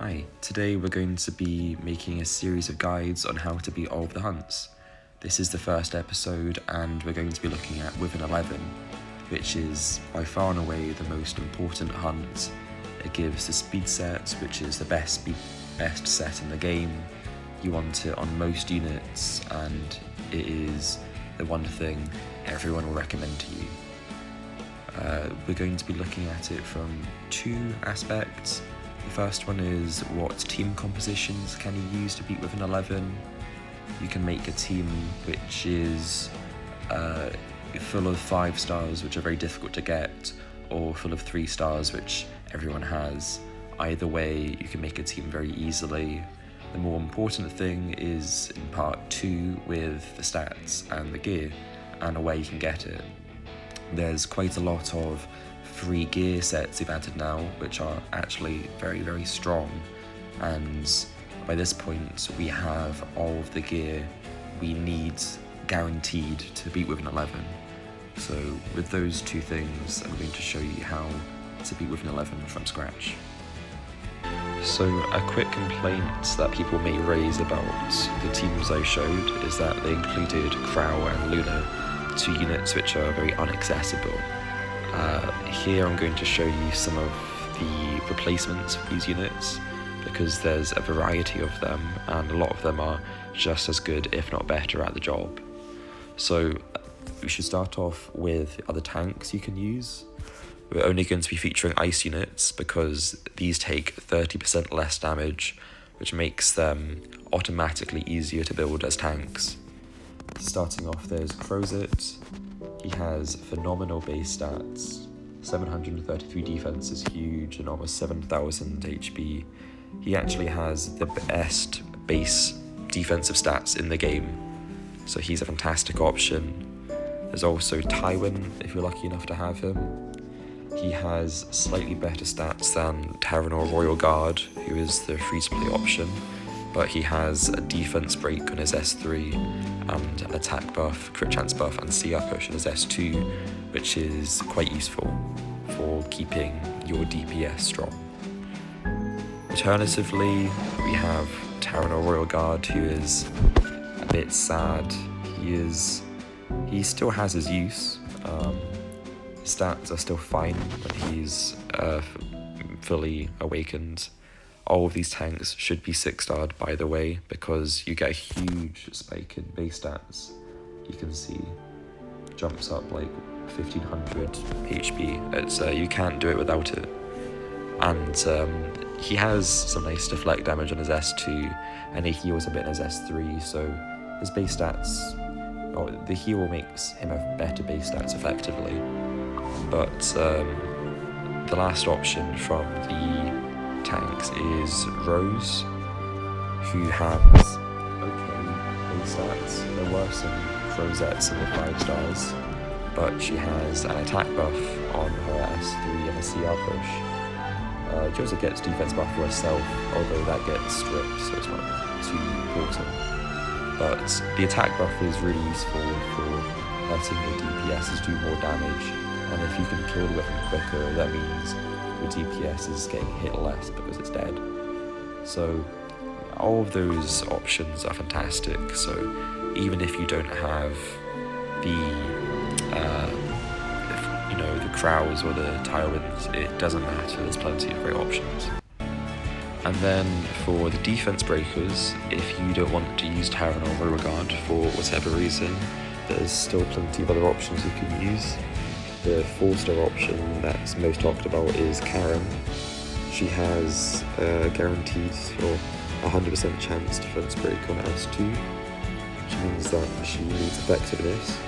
Hi, today we're going to be making a series of guides on how to beat all of the hunts. This is the first episode and we're going to be looking at Wyvern 11, which is by far and away the most important hunt. It gives the speed set, which is the best set in the game. You want it on most units and it is the one thing everyone will recommend to you. We're going to be looking at it from two aspects. The first one is what team compositions can you use to beat Wyvern 11. You can make a team which is full of 5 stars, which are very difficult to get, or full of 3 stars, which everyone has. Either way, you can make a team very easily. The more important thing is in part 2 with the stats and the gear, and where you can get it. There's quite a lot of free gear sets they've added now, which are actually very, very strong, and by this point we have all of the gear we need guaranteed to beat Wyvern 11. So with those two things, I'm going to show you how to beat Wyvern 11 from scratch. So a quick complaint that people may raise about the teams I showed is that they included Crow and Luna, 2 units which are very inaccessible. Here I'm going to show you some of the replacements for these units, because there's a variety of them and a lot of them are just as good, if not better, at the job. So we should start off with other tanks you can use. We're only going to be featuring ice units because these take 30% less damage, which makes them automatically easier to build as tanks. Starting off, there's Crozet. He has phenomenal base stats. 733 defense is huge and almost 7,000 HP. He actually has the best base defensive stats in the game, so he's a fantastic option. There's also Tywin, if you're lucky enough to have him. He has slightly better stats than Terranor Royal Guard, who is the free-to-play option, but he has a defense break on his S3 and an attack buff, crit chance buff and CR push on his S2, which is quite useful for keeping your DPS strong. Alternatively, we have Terranor Royal Guard, who is a bit sad. He still has his use. His stats are still fine when he's fully awakened. All of these tanks should be 6-starred, by the way, because you get a huge spike in base stats. You can see jumps up like 1500 HP. You can't do it without it. And he has some nice deflect damage on his S2, and he heals a bit on his S3, so his base stats, the heal makes him have better base stats effectively. But the last option from the tanks is Rose, who has okay base stats. There were some Rosettes in the 5 stars, but she has an attack buff on her S3 and a CR push. She also gets defense buff for herself, although that gets stripped, so it's not too important. But the attack buff is really useful for letting your DPSs do more damage, and if you can kill the weapon quicker, that means your DPS is getting hit less because it's dead. So all of those options are fantastic, so even if you don't have the the Crows or the Tywins, it doesn't matter, there's plenty of great options. And then for the Defensebreakers, if you don't want to use Terranor Royal Guard for whatever reason, there's still plenty of other options you can use. The 4-star option that's most talked about is Karen. She has a guaranteed or 100% chance defense break on S2, which means that she needs effectiveness,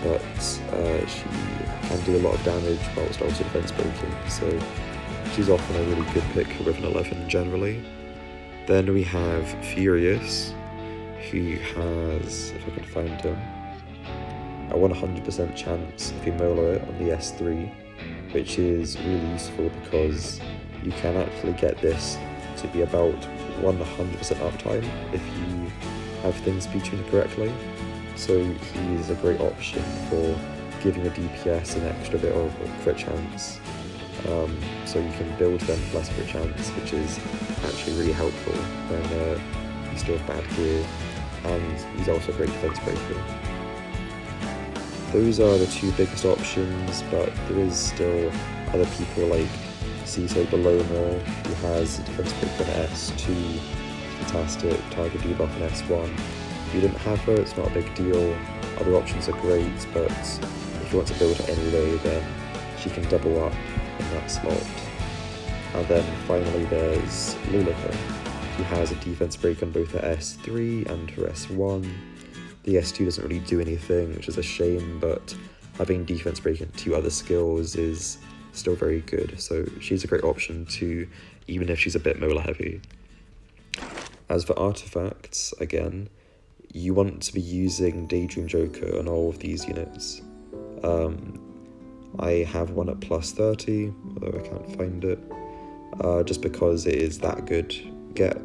but she can do a lot of damage whilst also defense breaking, so she's often a really good pick for Wyvern 11 generally. Then we have Furious, who has, if I can find him, a 100% chance if you molar it on the S3, which is really useful because you can actually get this to be about 100% uptime if you have things featuring correctly. So he is a great option for giving a DPS an extra bit of crit chance so you can build them plus per chance, which is actually really helpful when you still have bad gear, and he's also a great defense breaker. Those are the two biggest options, but there is still other people like CISO Bologna, who has a defense breaker on S2, fantastic target debuff on S1. If you didn't have her, it's not a big deal. Other options are great, but if you want to build her anyway, then she can double up in that slot. And then finally there's Lilica, who has a defense break on both her S3 and her S1. The S2 doesn't really do anything, which is a shame, but having defense break and 2 other skills is still very good, so she's a great option too, even if she's a bit molar heavy. As for artifacts, again, you want to be using Daydream Joker on all of these units. I have one at plus 30, although I can't find it, just because it is that good. Get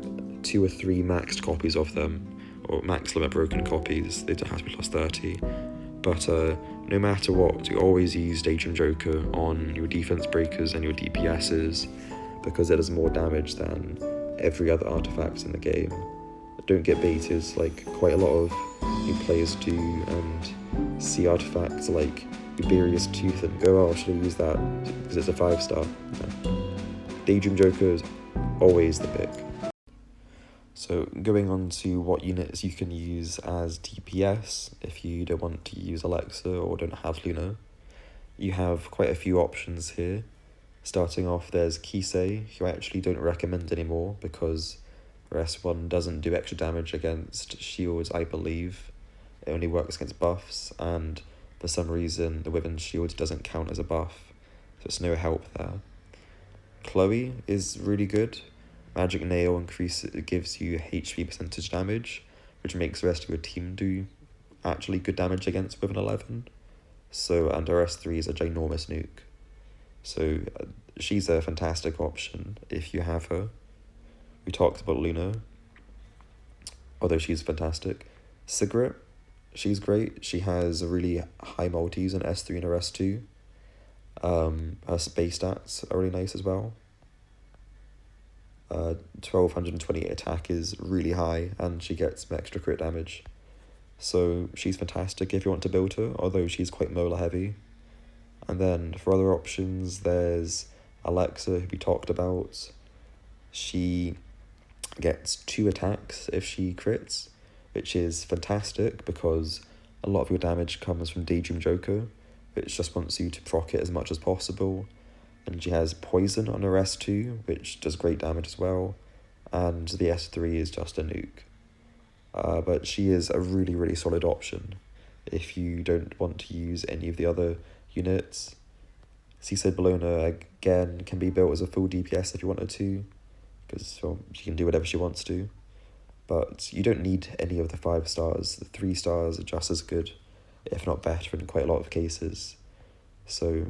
2 or 3 maxed copies of them, or max limit broken copies. They don't have to be plus 30, but no matter what, you always use Daydream Joker on your defense breakers and your DPSs, because it does more damage than every other artifact in the game. Don't get baited like quite a lot of new players do, and see artifacts like Uberia's Tooth and go, oh, should I use that because it's a 5-star? No. Daydream Joker is always the pick. So going on to what units you can use as DPS if you don't want to use Alexa or don't have Luna. You have quite a few options here. Starting off, there's Kisei, who I actually don't recommend anymore because her S1 doesn't do extra damage against shields, I believe. It only works against buffs, and for some reason the Wyvern shield doesn't count as a buff, so it's no help there. Chloe is really good. Magic Nail gives you HP percentage damage, which makes the rest of your team do actually good damage against Wyvern 11. So, and her S3 is a ginormous nuke. So she's a fantastic option if you have her. We talked about Luna, although she's fantastic. Sigrid, she's great. She has a really high multis on S3 and her S2. Her base stats are really nice as well. 1228 attack is really high, and she gets some extra crit damage. So she's fantastic if you want to build her, although she's quite molar heavy. And then for other options, there's Alexa, who we talked about. She gets 2 attacks if she crits, which is fantastic because a lot of your damage comes from Daydream Joker, which just wants you to proc it as much as possible. And she has poison on her S2, which does great damage as well, and the S3 is just a nuke. But she is a really, really solid option if you don't want to use any of the other units. CISO Bologna, again, can be built as a full DPS if you wanted to, because she can do whatever she wants to. But you don't need any of the 5 stars. The 3 stars are just as good, if not better in quite a lot of cases. So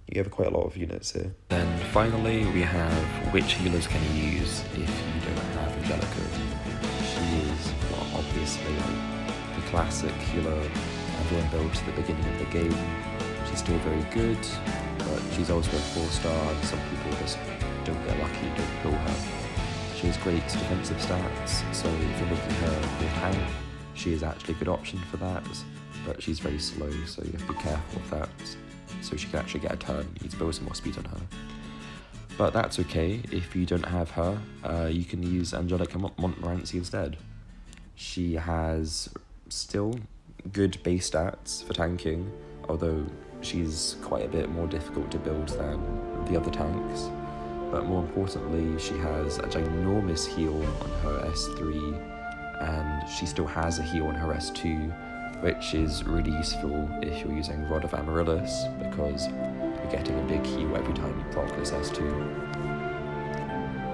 you have quite a lot of units here. Then finally we have which healers can you use if you don't have Angelica. She is, well, obviously the classic healer everyone builds at the beginning of the game. She's still very good, but she's also a 4-star and some people just don't get lucky and don't pull her. She has great defensive stats, so if you're making her your tank, she is actually a good option for that, but she's very slow, so you have to be careful of that. So she can actually get a turn, you need to build some more speed on her. But that's okay, if you don't have her, you can use Angelica Montmorency instead. She has still good base stats for tanking, although she's quite a bit more difficult to build than the other tanks. But more importantly, she has a ginormous heal on her S3, and she still has a heal on her S2, which is really useful if you're using Rod of Amaryllis, because you're getting a big heal every time you proc this S2.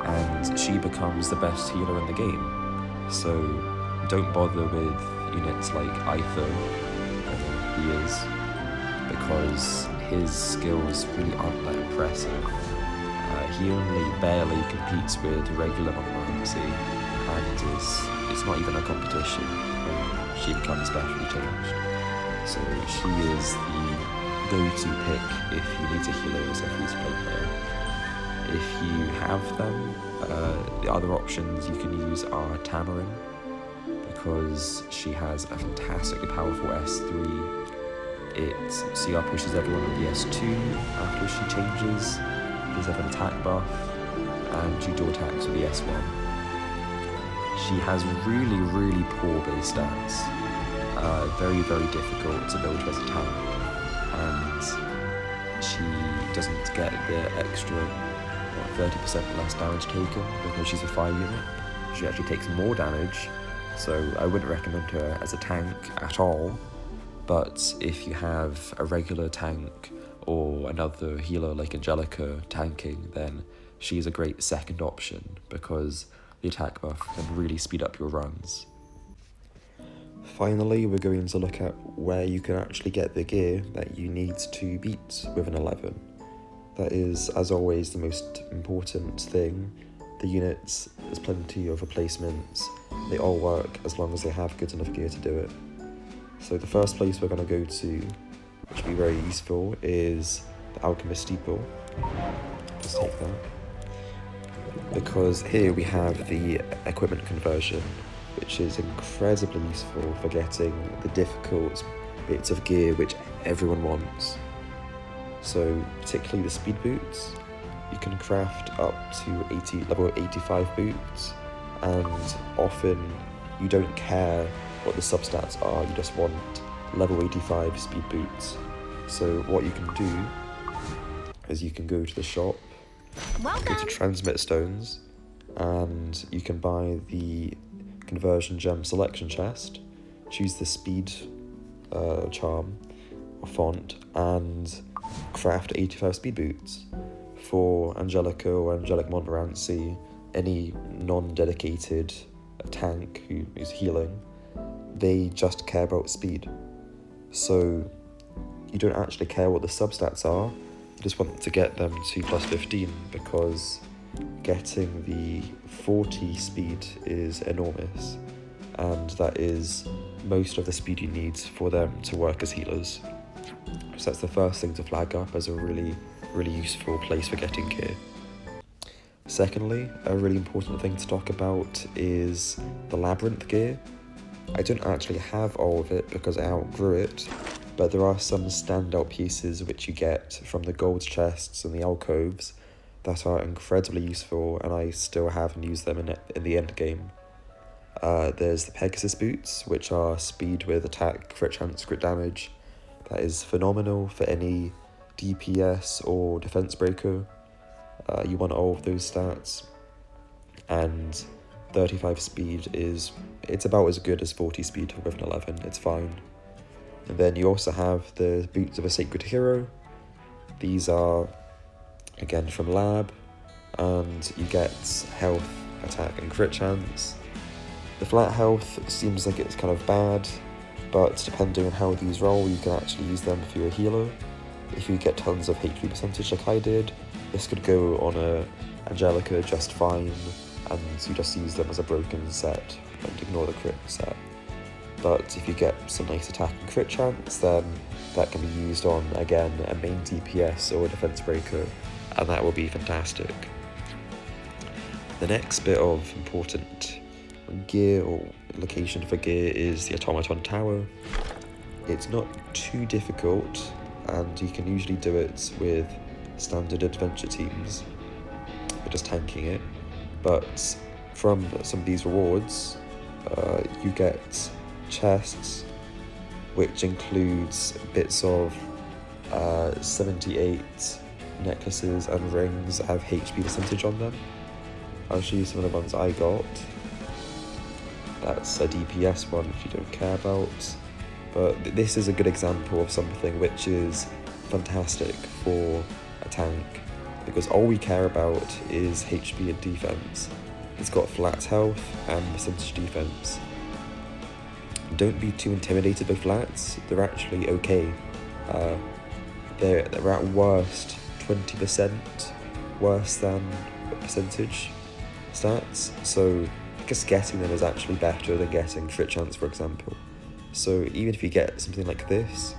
And she becomes the best healer in the game, so don't bother with units like Aether, he is, because his skills really aren't that impressive. He only barely competes with regular Montmorency, and it's not even a competition when she becomes specially changed. So she is the go-to pick if you need a healer as a free-to-play player. If you have them, the other options you can use are Tamarin, because she has a fantastically powerful S3. It CR pushes everyone with the S2 after she changes, gives have an attack buff, and she dual attacks with the S1. She has really poor base stats, very difficult to build as a tank, and she doesn't get the extra 30% less damage taken because she's a fire unit. She actually takes more damage, so I wouldn't recommend her as a tank at all. But if you have a regular tank or another healer like Angelica tanking, then she's a great second option because the attack buff can really speed up your runs. Finally, we're going to look at where you can actually get the gear that you need to beat with an 11. That is, as always, the most important thing. The units, there's plenty of replacements, they all work as long as they have good enough gear to do it. So the first place we're going to go to, which will be very useful, is the Alchemist Depot. Just take that. Because here we have the equipment conversion, which is incredibly useful for getting the difficult bits of gear which everyone wants. So particularly the speed boots, you can craft up to level 85 boots, and often you don't care what the substats are, you just want level 85 speed boots. So what you can do is you can go to the shop, go to Transmit Stones, and you can buy the Conversion Gem Selection Chest, choose the speed charm or font, and craft 85 speed boots. For Angelica or Angelic Montmorency, any non-dedicated tank who is healing, they just care about speed. So you don't actually care what the substats are, you just want to get them to plus 15, because getting the 40 speed is enormous, and that is most of the speed you need for them to work as healers. So that's the first thing to flag up as a really useful place for getting gear. Secondly, a really important thing to talk about is the Labyrinth Gear. I don't actually have all of it because I outgrew it, but there are some standout pieces which you get from the gold chests and the alcoves that are incredibly useful, and I still have and use them in the end game. There's the Pegasus boots, which are speed with attack, crit chance, crit damage. That is phenomenal for any DPS or Defensebreaker. You want all of those stats, and 35 speed it's about as good as 40 speed with an 11, it's fine. And then you also have the Boots of a Sacred Hero. These are, again, from Lab, and you get health, attack, and crit chance. The flat health seems like it's kind of bad, but depending on how these roll, you can actually use them if you're a healer. If you get tons of HP percentage like I did, this could go on a Angelica just fine, and you just use them as a broken set and ignore the crit set. But if you get some nice attack and crit chance, then that can be used on, again, a main DPS or a Defensebreaker, and that will be fantastic. The next bit of important gear or location for gear is the Automaton Tower. It's not too difficult, and you can usually do it with standard adventure teams, or just tanking it. But from some of these rewards, you get chests, which includes bits of 78 necklaces and rings that have HP percentage on them. I'll show you some of the ones I got. That's a DPS one, which you don't care about, but this is a good example of something which is fantastic for a tank, because all we care about is HP and defense. It's got flat health and percentage defense. Don't be too intimidated by flats, they're actually okay. They're at worst 20% worse than percentage stats, so just getting them is actually better than getting crit chance, for example. So even if you get something like this,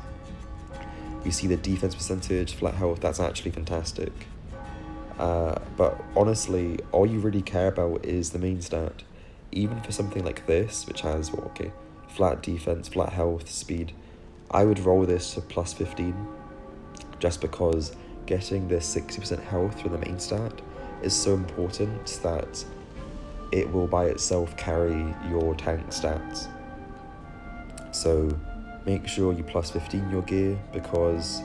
You see the defense percentage, flat health, that's actually fantastic. But honestly, all you really care about is the main stat. Even for something like this, which has, well, okay, flat defense, flat health, speed, I would roll this to plus 15, just because getting this 60% health from the main stat is so important that it will by itself carry your tank stats. So make sure you plus 15 your gear, because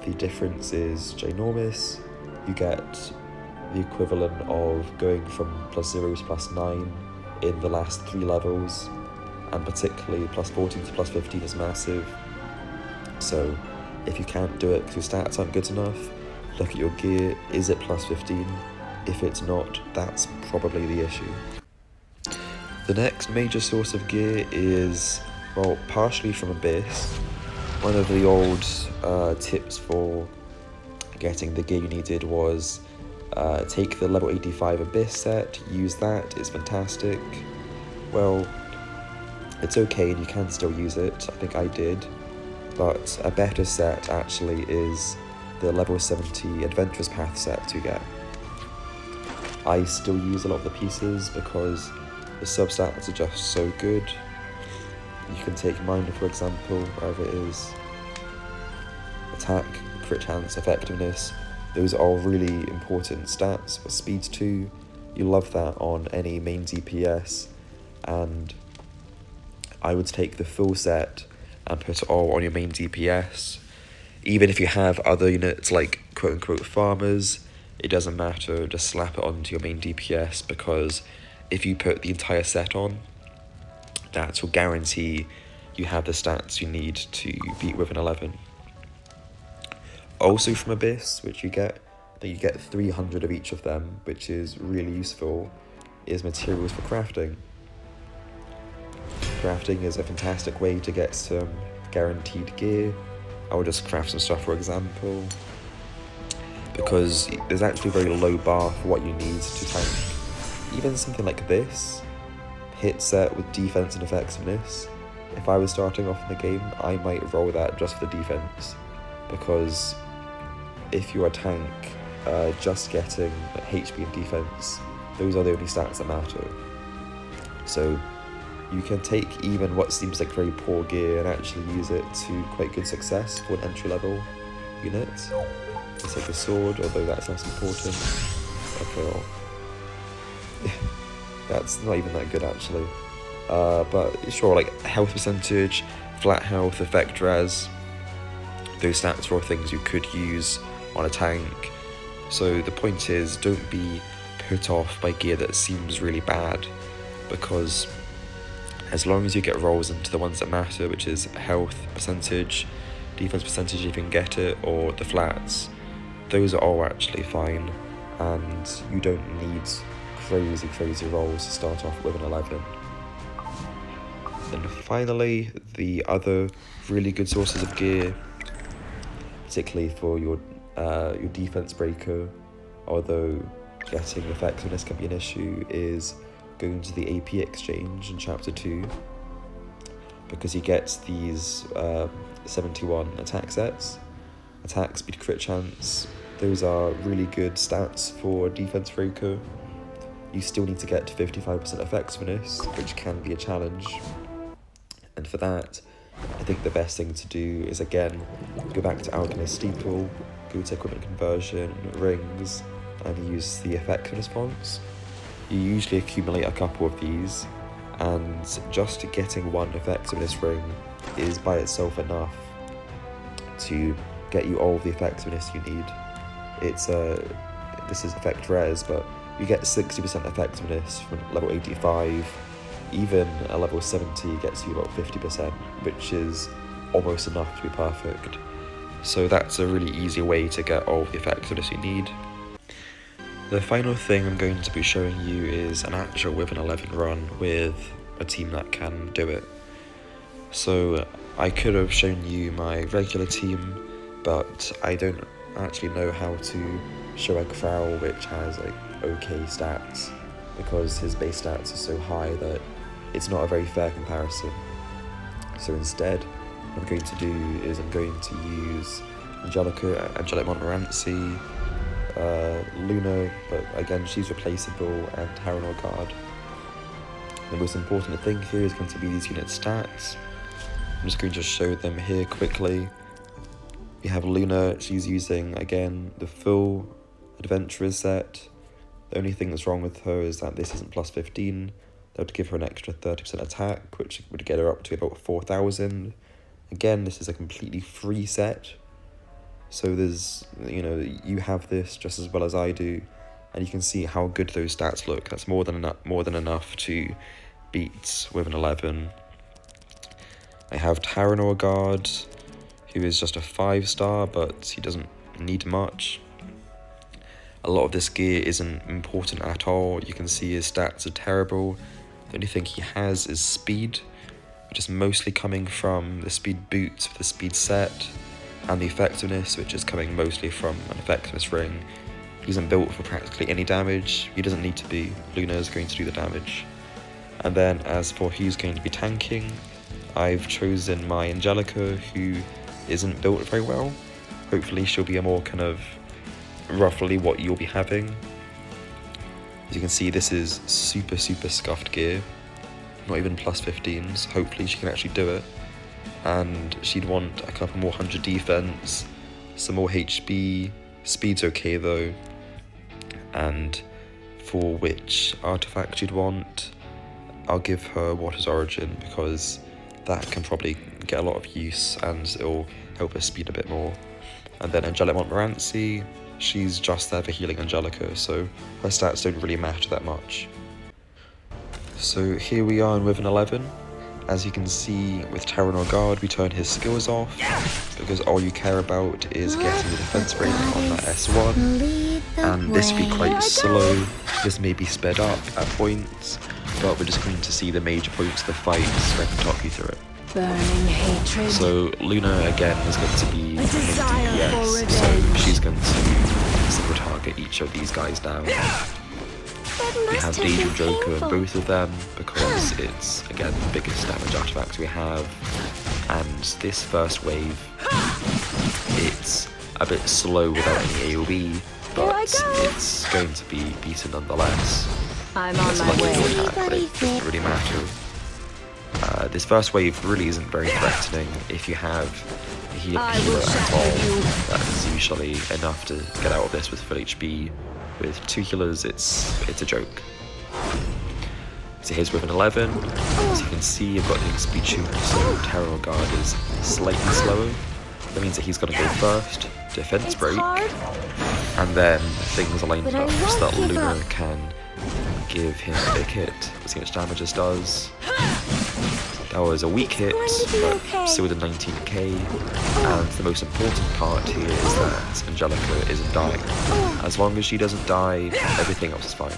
the difference is ginormous. You get the equivalent of going from plus 0 to plus 9 in the last 3 levels, and particularly plus 14 to plus 15 is massive. So if you can't do it because your stats aren't good enough, look at your gear. Is it plus 15? If it's not, that's probably the issue. The next major source of gear is, well, partially from Abyss. One of the old tips for getting the gear you needed was take the level 85 Abyss set, use that, it's fantastic. Well, it's okay and you can still use it, I think I did, but a better set actually is the level 70 Adventurous Path set to get. I still use a lot of the pieces because the substats are just so good. You can take Minder for example, wherever it is. Attack, crit chance, effectiveness, those are all really important stats. With speed 2, you love that on any main DPS, and I would take the full set and put it all on your main DPS. Even if you have other units like quote unquote farmers, it doesn't matter, just slap it onto your main DPS, because if you put the entire set on, that will guarantee you have the stats you need to beat Wyvern 11. Also from Abyss, which you get 300 of each of them, which is really useful, is materials for crafting. Crafting is a fantastic way to get some guaranteed gear. I will just craft some stuff for example, because there's actually a very low bar for what you need to tank. Even something like this, hit set with defense and effectiveness, if I was starting off in the game, I might roll that just for the defense, because if you're a tank, just getting HP and defense, those are the only stats that matter. So you can take even what seems like very poor gear and actually use it to quite good success for an entry level unit. Let's take a sword, although that's less important. Okay, well, that's not even that good actually. But sure, like health percentage, flat health, effect res, those stats are all things you could use on a tank. So the point is, don't be put off by gear that seems really bad, because as long as you get rolls into the ones that matter, which is health percentage, defense percentage if you can get it, or the flats, those are all actually fine, and you don't need crazy rolls to start off with an 11. And finally, the other really good sources of gear, particularly for your Defensebreaker, although getting effectiveness can be an issue, is going to the AP exchange in chapter 2, because he gets these 71 attack sets, attack, speed, crit chance. Those are really good stats for Defensebreaker. You still need to get to 55% effectiveness, which can be a challenge, and for that I think the best thing to do is again go back to Alchemist Depot, go to equipment conversion, rings, and use the effectiveness points. You usually accumulate a couple of these, and just getting one effectiveness ring is by itself enough to get you all the effectiveness you need. It's this is effect res, but you get 60% effectiveness from level 85. Even a level 70 gets you about 50%, which is almost enough to be perfect. So that's a really easy way to get all the effectiveness you need. The final thing I'm going to be showing you is an actual Wyvern 11 run with a team that can do it. So I could have shown you my regular team, but I don't actually know how to show a Crow which has like okay stats, because his base stats are so high that it's not a very fair comparison. So instead, What I'm going to do is I'm going to use Angelic Montmorency, Luna, but again she's replaceable, and Terranor Guard. The most important thing here is going to be these unit stats. I'm just going to show them here quickly. We have Luna, she's using again the full Adventurers set. The only thing that's wrong with her is that this isn't plus 15. That would give her an extra 30% attack, which would get her up to about 4,000. Again, this is a completely free set. So there's, you have this just as well as I do, and you can see how good those stats look. That's more than enough to beat with an 11. I have Terranor Guard, who is just a 5-star, but he doesn't need much. A lot of this gear isn't important at all. You can see his stats are terrible. The only thing he has is speed, which is mostly coming from the speed boots for the speed set, and the effectiveness, which is coming mostly from an effectiveness ring. He isn't built for practically any damage. He doesn't need to be. Luna is going to do the damage. And then as for who's going to be tanking, I've chosen my Angelica, who isn't built very well. Hopefully she'll be a more kind of roughly what you'll be having. As you can see, this is super scuffed gear, not even plus 15s. Hopefully she can actually do it, and she'd want a couple more 100 defense, some more HB, speed's okay though, and for which artifact she'd want, I'll give her Water's Origin, because that can probably get a lot of use and it'll help her speed a bit more. And then Angelic Montmorency, she's just there for healing Angelica, so her stats don't really matter that much. So here we are with an 11. As you can see, with Terranor Guard, we turn his skills off, because all you care about is getting the defense break on that S1, and this will be quite slow. This may be sped up at points, but we're just going to see the major points of the fight so I can talk you through it. Burning hatred. So Luna again is going to be in DPS, so she's going to single target each of these guys down. We have Daedral Joker in both of them because it's again the biggest damage artifact we have, and this first wave, it's a bit slow without any AoE, but it's going to be beaten nonetheless. I'm on my way. Attack, but it doesn't really matter. This first wave really isn't very threatening if you have a healer at all. That is usually enough to get out of this with full HP. With 2 healers, it's a joke. So here's with an 11. As you can see, I've got the speed shoot, so Terranor Guard is slightly slower. That means that he's going to go first, Defense Break, and then things are lined up so that Luna can give him a big hit. Let's see how much damage this does. That was a weak hit, but still did 19k, and the most important part here is that Angelica isn't dying. As long as she doesn't die, everything else is fine.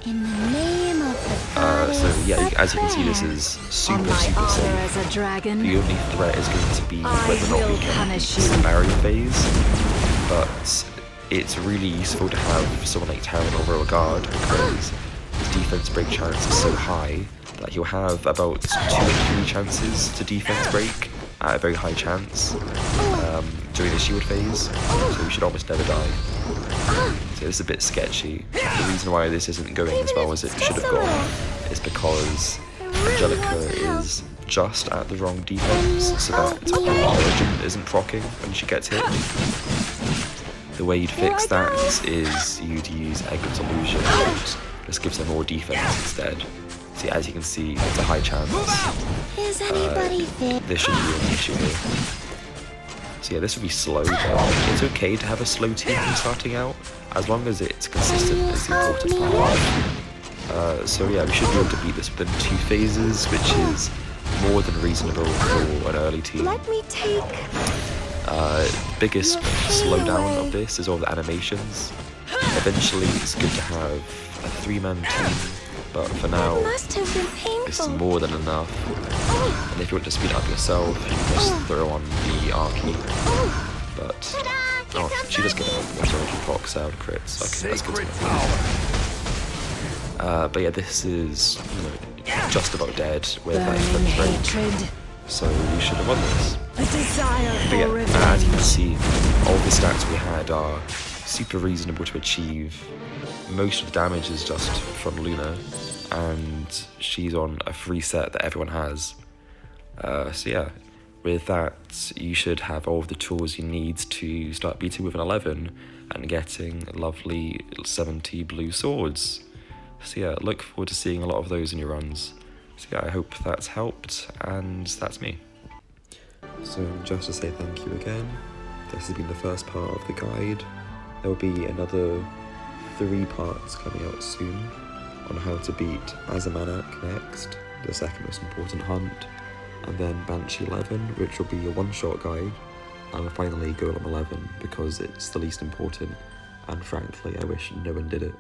In the name of the so yeah, as you can see, this is super safe. The only threat is going to be whether or not we can beat the barrier phase, but it's really useful to have someone like Terranor or Guard, because his defense break chance is so high that he'll have about 2 or 3 chances to defense break at a very high chance during the shield phase, so we should almost never die. So it's a bit sketchy. The reason why this isn't going as well as it should have gone is because Angelica is just at the wrong defense, so that Origin isn't proccing when she gets hit. The way you'd fix that is you'd use Eggman's Illusion, which just gives them more defense instead. See, as you can see, it's a high chance. There shouldn't be any issue here. So yeah, this would be slow, but it's okay to have a slow team starting out, as long as it's consistent is the important part. So yeah, we should be able to beat this within 2 phases, which is more than reasonable for an early team. Biggest slowdown of this is all the animations. Eventually it's good to have a 3-man team, but for now, this is more than enough. And if you want to speed up yourself, you can just throw on the Archie. But, oh, she does get water energy procs out crits. Okay, that's good to know. But yeah, this is just about dead with that defense break. so you should have won this. A desire But for yeah, revenge. as you can see, all the stats we had are super reasonable to achieve. Most of the damage is just from Luna, and she's on a free set that everyone has. So yeah, with that, you should have all of the tools you need to start beating with an 11 and getting lovely 70 blue swords. So yeah, look forward to seeing a lot of those in your runs. So yeah, I hope that's helped, and that's me. So just to say thank you again, this has been the first part of the guide. There will be another 3 parts coming out soon on how to beat Azamanak next, the second most important hunt, and then Banshee 11, which will be a one-shot guide, and finally Golem 11, because it's the least important, and frankly I wish no one did it.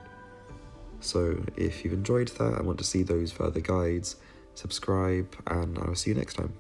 So if you've enjoyed that and want to see those further guides, subscribe, and I'll see you next time.